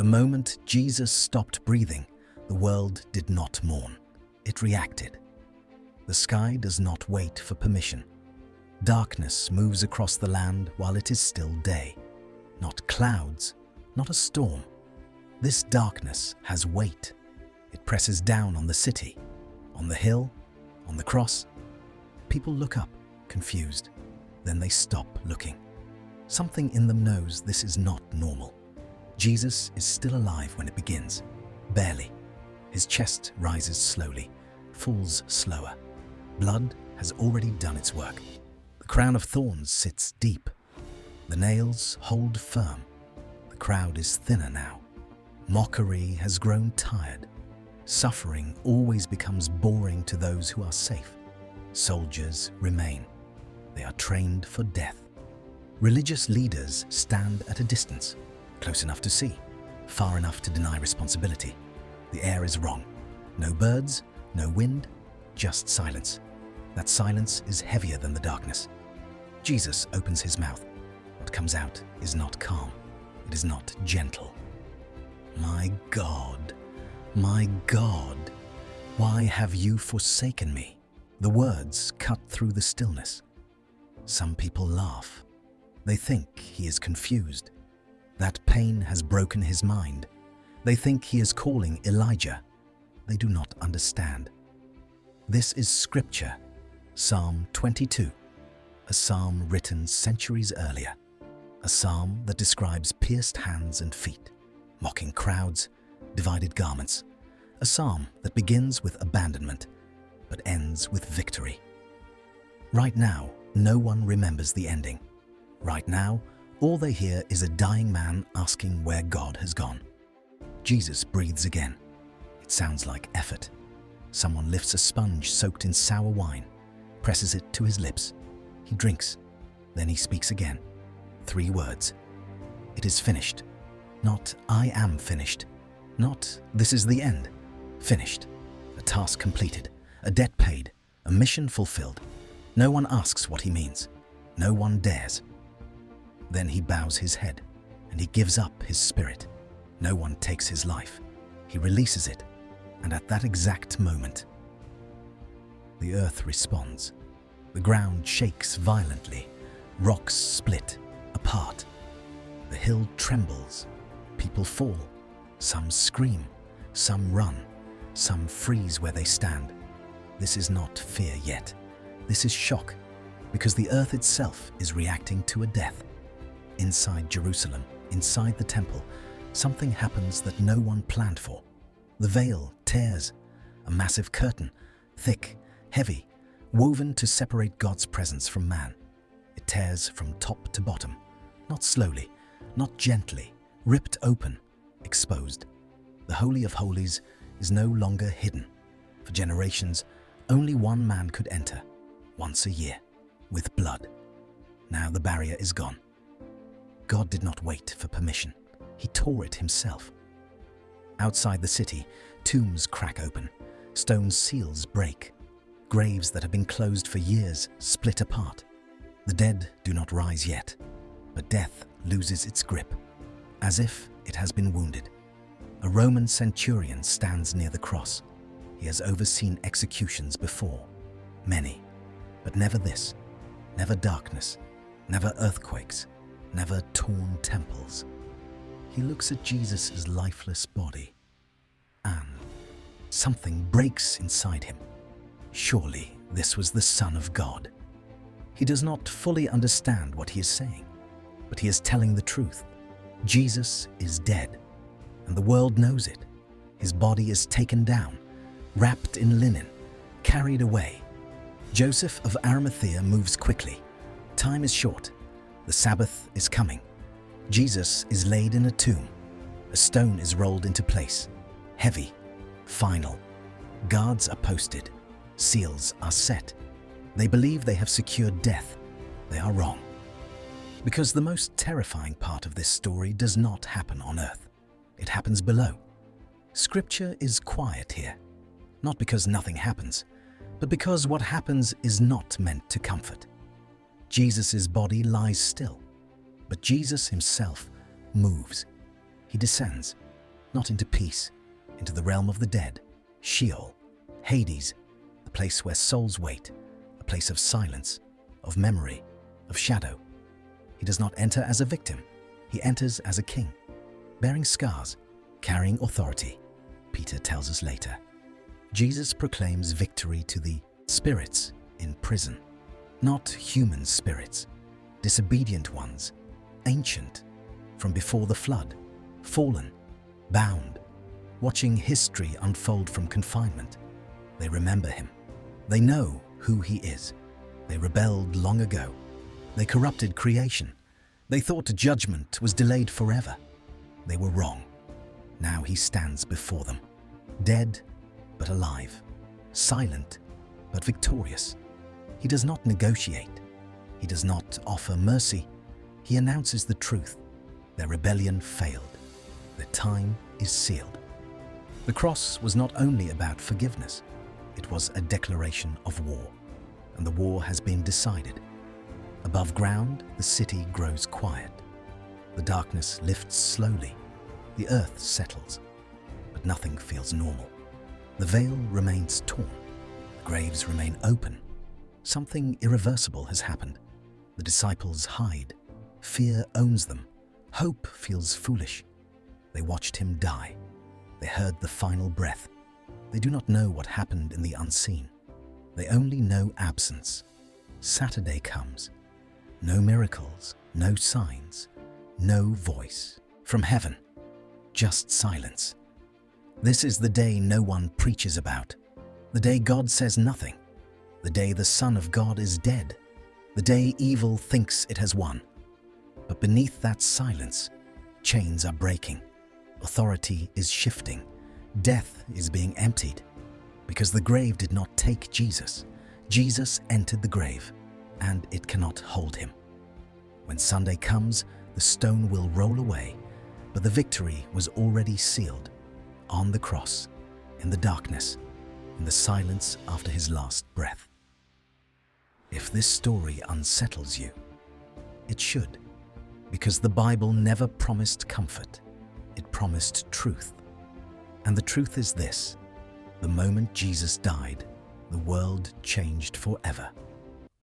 The moment Jesus stopped breathing, the world did not mourn. It reacted. The sky does not wait for permission. Darkness moves across the land while it is still day. Not clouds, not a storm. This darkness has weight. It presses down on the city, on the hill, on the cross. People look up, confused. Then they stop looking. Something in them knows this is not normal. Jesus is still alive when it begins. Barely. His chest rises slowly, falls slower. Blood has already done its work. The crown of thorns sits deep. The nails hold firm. The crowd is thinner now. Mockery has grown tired. Suffering always becomes boring to those who are safe. Soldiers remain. They are trained for death. Religious leaders stand at a distance, close enough to see, far enough to deny responsibility. The air is wrong. No birds, no wind, just silence. That silence is heavier than the darkness. Jesus opens his mouth. What comes out is not calm. It is not gentle. My God, why have you forsaken me? The words cut through the stillness. Some people laugh. They think he is confused. That pain has broken his mind. They think he is calling Elijah. They do not understand. This is scripture, Psalm 22, a psalm written centuries earlier, a psalm that describes pierced hands and feet, mocking crowds, divided garments, a psalm that begins with abandonment but ends with victory. Right now, no one remembers the ending. Right now, all they hear is a dying man asking where God has gone. Jesus breathes again. It sounds like effort. Someone lifts a sponge soaked in sour wine, presses it to his lips. He drinks. Then he speaks again. 3 words. It is finished. Not I am finished. Not this is the end. Finished. A task completed. A debt paid. A mission fulfilled. No one asks what he means. No one dares. Then he bows his head and he gives up his spirit. No one takes his life. He releases it. And at that exact moment, the earth responds. The ground shakes violently. Rocks split apart. The hill trembles. People fall. Some scream. Some run. Some freeze where they stand. This is not fear yet. This is shock, because the earth itself is reacting to a death. Inside Jerusalem, inside the temple, something happens that no one planned for. The veil tears, a massive curtain, thick, heavy, woven to separate God's presence from man. It tears from top to bottom, not slowly, not gently, ripped open, exposed. The Holy of Holies is no longer hidden. For generations, only one man could enter, once a year, with blood. Now the barrier is gone. God did not wait for permission. He tore it himself. Outside the city, tombs crack open, stone seals break. Graves that have been closed for years split apart. The dead do not rise yet, but death loses its grip, as if it has been wounded. A Roman centurion stands near the cross. He has overseen executions before, many, but never this, never darkness, never earthquakes, never torn temples. He looks at Jesus' lifeless body, and something breaks inside him. Surely this was the Son of God. He does not fully understand what he is saying, but he is telling the truth. Jesus is dead, and the world knows it. His body is taken down, wrapped in linen, carried away. Joseph of Arimathea moves quickly. Time is short. The Sabbath is coming. Jesus is laid in a tomb. A stone is rolled into place. Heavy, final. Guards are posted. Seals are set. They believe they have secured death. They are wrong. Because the most terrifying part of this story does not happen on earth. It happens below. Scripture is quiet here. Not because nothing happens, but because what happens is not meant to comfort. Jesus' body lies still, but Jesus himself moves. He descends. not into peace, into the realm of the dead, Sheol, Hades, the place where souls wait, a place of silence, of memory, of shadow. He does not enter as a victim. He enters as a king, bearing scars, carrying authority, Peter tells us later. Jesus proclaims victory to the spirits in prison, not human spirits, disobedient ones, ancient, from before the flood, fallen, bound, watching history unfold from confinement. They remember him. They know who he is. They rebelled long ago. They corrupted creation. They thought judgment was delayed forever. They were wrong. Now he stands before them, dead but alive, silent but victorious. He does not negotiate. He does not offer mercy. He announces the truth. Their rebellion failed. Their time is sealed. The cross was not only about forgiveness. It was a declaration of war, and the war has been decided. Above ground, the city grows quiet. The darkness lifts slowly. The earth settles, but nothing feels normal. The veil remains torn. The graves remain open. Something irreversible has happened. The disciples hide. Fear owns them. Hope feels foolish. They watched him die. They heard the final breath. They do not know what happened in the unseen. They only know absence. Saturday comes. No miracles, no signs, no voice from heaven, just silence. This is the day no one preaches about, the day God says nothing, the day the Son of God is dead, the day evil thinks it has won. But beneath that silence, chains are breaking, authority is shifting, death is being emptied, because the grave did not take Jesus. Jesus entered the grave, and it cannot hold him. When Sunday comes, the stone will roll away, but the victory was already sealed on the cross, in the darkness, in the silence after his last breath. If this story unsettles you, it should, because the Bible never promised comfort, it promised truth. And the truth is this: the moment Jesus died, the world changed forever.